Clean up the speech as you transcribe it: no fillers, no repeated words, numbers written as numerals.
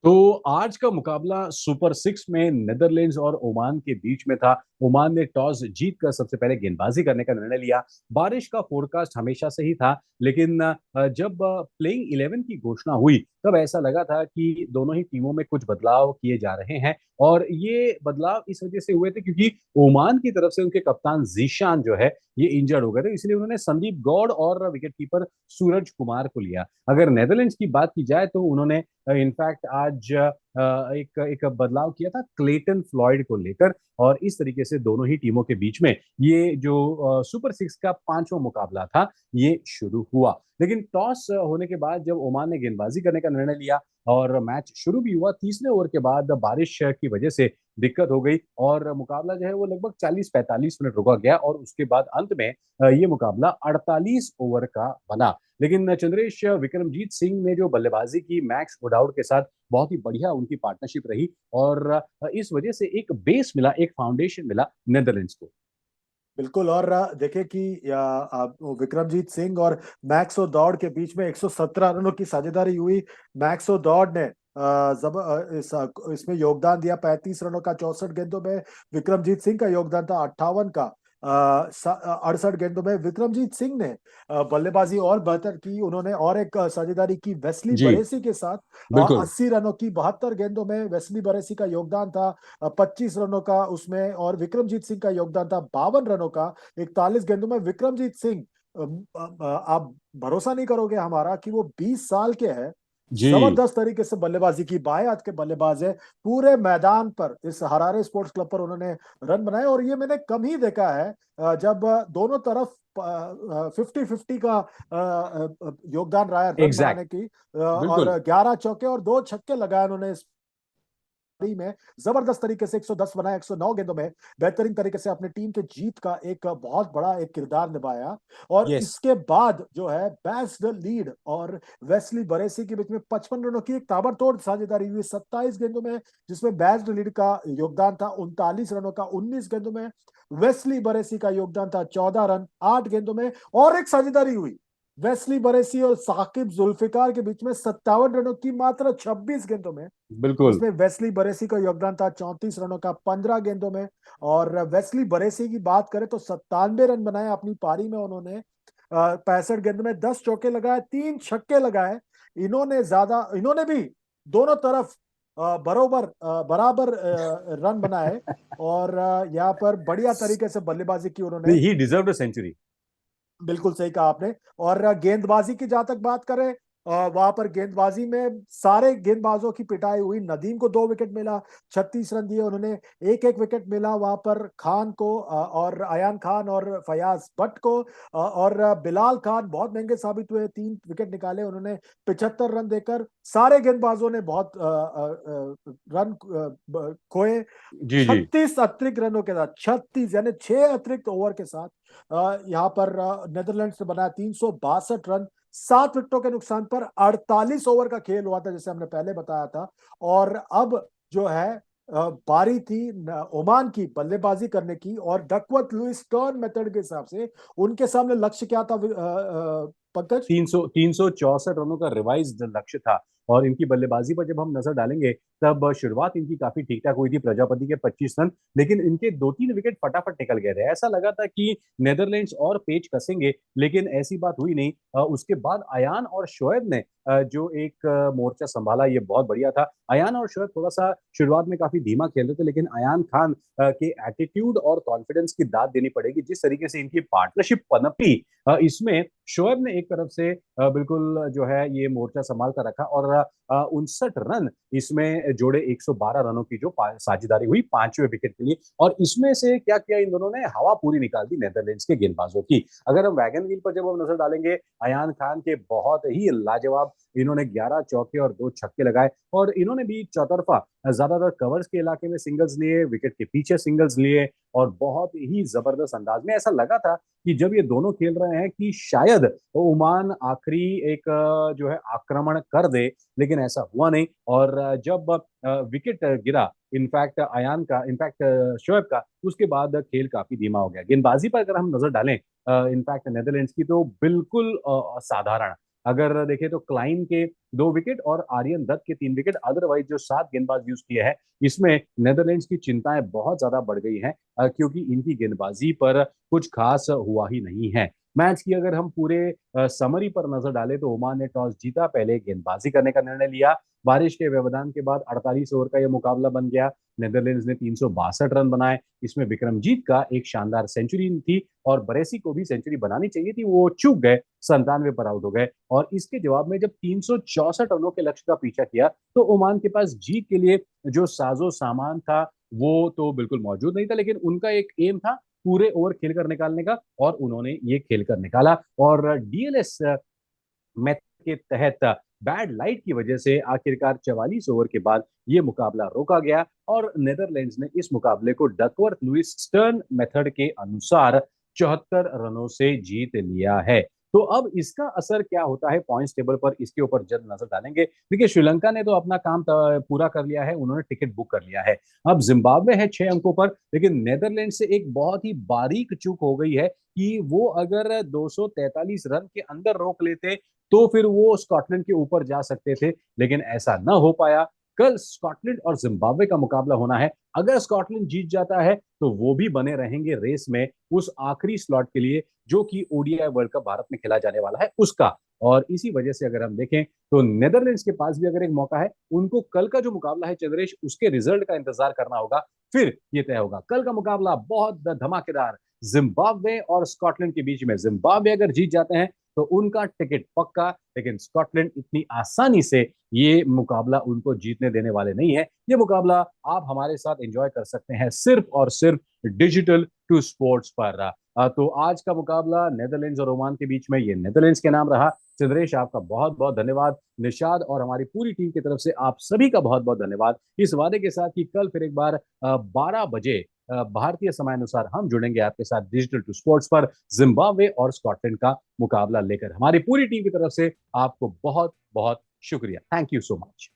तो आज का मुकाबला सुपर सिक्स में नेदरलैंड्स और ओमान के बीच में था। ओमान ने टॉस जीतकर सबसे पहले गेंदबाजी करने का निर्णय लिया। बारिश का फोरकास्ट हमेशा से ही था, लेकिन जब प्लेइंग 11 की घोषणा हुई तब ऐसा लगा था कि दोनों ही टीमों में कुछ बदलाव किए जा रहे हैं। और ये बदलाव इस वजह से हुए थे क्योंकि ओमान की तरफ से उनके कप्तान जीशान जो है ये इंजर्ड हो गए थे, इसलिए उन्होंने संदीप गौड़ और विकेटकीपर सूरज कुमार को लिया। अगर नेदरलैंड्स की बात की जाए तो उन्होंने इनफैक्ट आज एक एक बदलाव किया था क्लेटन फ्लॉयड को लेकर। और इस तरीके से दोनों ही टीमों के बीच में ये जो सुपर सिक्स का पांचवा मुकाबला था ये शुरू हुआ। लेकिन टॉस होने के बाद जब ओमान ने गेंदबाजी करने का निर्णय लिया और मैच शुरू भी हुआ, तीसरे ओवर के बाद बारिश की वजह से दिक्कत हो गई और मुकाबला जो है वो लगभग 40-45 मिनट रुका गया और उसके बाद अंत में ये मुकाबला 48 ओवर का बना। लेकिन चंद्रेश, विक्रमजीत सिंह ने जो बल्लेबाजी की मैक्स वुडाउड के साथ, बहुत ही बढ़िया उनकी पार्टनरशिप रही और इस वजह से एक बेस मिला, एक फाउंडेशन मिला नेदरलैंड्स को। बिल्कुल। और देखे कि आप विक्रमजीत सिंह और मैक्सो दौड़ के बीच में 117 रनों की साझेदारी हुई। मैक्सो दौड़ ने इसमें योगदान दिया 35 रनों का 64 गेंदों में। विक्रमजीत सिंह का योगदान था 58 का 68 गेंदों में। विक्रमजीत सिंह ने बल्लेबाजी और बेहतर की। उन्होंने और एक साझेदारी की वेस्ली जी, बरेसी के साथ। बिल्कुल। 80 रनों की 72 गेंदों में वेस्ली बरेसी का योगदान था 25 रनों का उसमें। और विक्रमजीत सिंह का योगदान था 52 रनों का 41 गेंदों में। विक्रमजीत सिंह, आप भरोसा नहीं करोगे हमारा कि वो 20 साल के हैं। जी, जबरदस्त तरीके से बल्लेबाजी की, बाएं हाथ के बल्लेबाज है। पूरे मैदान पर इस हरारे स्पोर्ट्स क्लब पर उन्होंने रन बनाए। और ये मैंने कम ही देखा है जब दोनों तरफ 50-50 का योगदान रहा है रन एग्जैक्ट, बनाने की। बिल्कुल। और 11 चौके और 2 छक्के लगाए उन्होंने इस में। जबरदस्त तरीके से 110 बनाया 109 गेंदों में। बेहतरीन तरीके से अपनी टीम के जीत का एक बहुत बड़ा एक किरदार निभाया। और यस। इसके बाद जो है बेस्ट लीड और वेस्ली बरेसी के बीच में 55 रनों की एक ताबड़तोड़ साझेदारी हुई 27 गेंदों में, जिसमें बेस्ट लीड का योगदान था 39 रनों का 19 गेंदों में। वेस्ली बरेसी का योगदान था 14 रन 8 गेंदों में। और एक साझेदारी हुई वेस्ली बरेसी और साकिब जुल्फिकार के बीच में 57 रनों की मात्र 26 गेंदों में, बिल्कुल। जिसमें वेस्ली बरेसी का योगदान था 34 रनों का 15 गेंदों में। और वेस्ली बरेसी की बात करें तो 97 रन बनाए अपनी पारी में उन्होंने। 65 गेंदों में 10 चौके लगाए, 3 छक्के लगाए। इन्होंने भी दोनों तरफ बराबर रन बनाए। और यहाँ पर बढ़िया तरीके से बल्लेबाजी की उन्होंने। ही डिजर्व सेंचुरी। बिल्कुल सही कहा आपने। और गेंदबाजी की जहां तक बात करें, वहां पर गेंदबाजी में सारे गेंदबाजों की पिटाई हुई। नदीम को 2 विकेट मिला, 36 रन दिए उन्होंने। एक एक विकेट मिला वहां पर खान को, और अयान खान और फयाज भट्ट को। और बिलाल खान बहुत महंगे साबित हुए, 3 विकेट निकाले उन्होंने 75 रन देकर। सारे गेंदबाजों ने बहुत रन खोए। जी, जी। 36 अतिरिक्त रनों के साथ, 36 यानी 6 अतिरिक्त ओवर के साथ यहाँ पर नेदरलैंड्स ने बनाया 362 रन 7 विकेटों के नुकसान पर। 48 ओवर का खेल हुआ था जैसे हमने पहले बताया था। और अब जो है बारी थी ओमान की बल्लेबाजी करने की। और डकवर्थ लुईस टर्न मेथड के हिसाब से उनके सामने लक्ष्य क्या था, पंकज? 364 रनों का रिवाइज लक्ष्य था। और इनकी बल्लेबाजी पर जब हम नजर डालेंगे तब शुरुआत इनकी काफी ठीक ठाक हुई थी, प्रजापति के 25 रन। लेकिन इनके दो तीन विकेट फटाफट निकल गए थे, ऐसा लगा था कि नेदरलैंड्स और पेच कसेंगे, लेकिन ऐसी बात हुई नहीं। उसके बाद अयान और शोएब ने जो एक मोर्चा संभाला, ये बहुत बढ़िया था। अयान और शोएब थोड़ा सा शुरुआत में काफी धीमा खेल रहे थे, लेकिन अयान खान के एटीट्यूड और कॉन्फिडेंस की दाद देनी पड़ेगी। जिस तरीके से इनकी पार्टनरशिप पनपी, इसमें शोएब ने एक तरफ से बिल्कुल जो है ये मोर्चा संभाल कर रखा और 59 रन इसमें जोड़े, 112 रनों की जो साझेदारी हुई पांचवें विकेट के लिए। और इसमें से क्या किया इन दोनों ने, हवा पूरी निकाल दी नेदरलैंड्स के गेंदबाजों की। अगर हम वैगन व्हील पर जब हम नजर डालेंगे, अयान खान के बहुत ही लाजवाब, इन्होंने 11 चौके और 2 छक्के लगाए और इन्होंने भी चौतरफा ज्यादातर कवर्स के इलाके में सिंगल्स लिए, विकेट के पीछे सिंगल्स लिए। और बहुत ही जबरदस्त अंदाज में ऐसा लगा था कि जब ये दोनों खेल रहे हैं कि शायद ओमान आखिरी एक जो है आक्रमण कर दे, लेकिन ऐसा हुआ नहीं। और जब विकेट गिरा इनफैक्ट अयान का, इनफैक्ट शोएब का, उसके बाद खेल काफी धीमा हो गया। गेंदबाजी पर अगर हम नजर डालें इनफैक्ट नेदरलैंड्स की, तो बिल्कुल साधारण, अगर देखें तो क्लाइन के 2 विकेट और आर्यन दत्त के 3 विकेट, अदरवाइज जो 7 गेंदबाज यूज किए हैं इसमें नेदरलैंड्स की चिंताएं बहुत ज्यादा बढ़ गई हैं, क्योंकि इनकी गेंदबाजी पर कुछ खास हुआ ही नहीं है। मैच की अगर हम पूरे समरी पर नजर डालें तो ओमान ने टॉस जीता, पहले गेंदबाजी करने का निर्णय लिया। बारिश के व्यवधान के बाद 48 ओवर का यह मुकाबला बन गया। नेदरलैंड्स ने 362 रन बनाए, इसमें विक्रमजीत का एक शानदार सेंचुरी थी और बरेसी को भी सेंचुरी बनानी चाहिए थी, वो चूक गए, 97 पर आउट हो गए। और इसके जवाब में जब 364 रनों के लक्ष्य का पीछा किया तो ओमान के पास जीत के लिए जो साजो सामान था वो तो बिल्कुल मौजूद नहीं था, लेकिन उनका एक एम था पूरे ओवर खेल कर निकालने का, और उन्होंने ये खेल कर निकाला। और डीएलएस मेथड के तहत बैड लाइट की वजह से आखिरकार 44 ओवर के बाद ये मुकाबला रोका गया और नेदरलैंड्स ने इस मुकाबले को डकवर्थ लुइस स्टर्न मेथड के अनुसार 74 रनों से जीत लिया है। तो अब इसका असर क्या होता है पॉइंट्स टेबल पर, इसके ऊपर जल्द नजर डालेंगे। देखिए, श्रीलंका ने तो अपना काम पूरा कर लिया है, उन्होंने टिकट बुक कर लिया है। अब जिम्बाब्वे है 6 अंकों पर, लेकिन नेदरलैंड से एक बहुत ही बारीक चूक हो गई है कि वो अगर 243 रन के अंदर रोक लेते तो फिर वो स्कॉटलैंड के ऊपर जा सकते थे, लेकिन ऐसा न हो पाया। कल स्कॉटलैंड और जिम्बाब्वे का मुकाबला होना है। अगर स्कॉटलैंड जीत जाता है तो वो भी बने रहेंगे रेस में उस आखिरी स्लॉट के लिए जो कि ओडीआई वर्ल्ड कप भारत में खेला जाने वाला है उसका। और इसी वजह से अगर हम देखें तो नेदरलैंड्स के पास भी अगर एक मौका है, उनको कल का जो मुकाबला है चंद्रेश, उसके रिजल्ट का इंतजार करना होगा, फिर ये तय होगा। कल का मुकाबला बहुत धमाकेदार, जिम्बाब्वे और स्कॉटलैंड के बीच में। जिम्बाब्वे अगर जीत जाते हैं तो उनका टिकट पक्का, लेकिन स्कॉटलैंड इतनी आसानी से ये मुकाबला उनको जीतने देने वाले नहीं है। ये मुकाबला आप हमारे साथ एंजॉय कर सकते हैं सिर्फ और सिर्फ डिजिटल टू स्पोर्ट्स पर। तो आज का मुकाबला नेदरलैंड्स और ओमान के बीच में, ये नेदरलैंड्स के नाम रहा। चंद्रेश, आपका बहुत बहुत धन्यवाद। निशाद और हमारी पूरी टीम की तरफ से आप सभी का बहुत बहुत धन्यवाद, इस वादे के साथ कि कल फिर एक बार 12 बजे भारतीय समयानुसार हम जुड़ेंगे आपके साथ डिजिटल टू स्पोर्ट्स पर, जिम्बाब्वे और स्कॉटलैंड का मुकाबला लेकर। हमारी पूरी टीम की तरफ से आपको बहुत बहुत शुक्रिया। Thank you so much.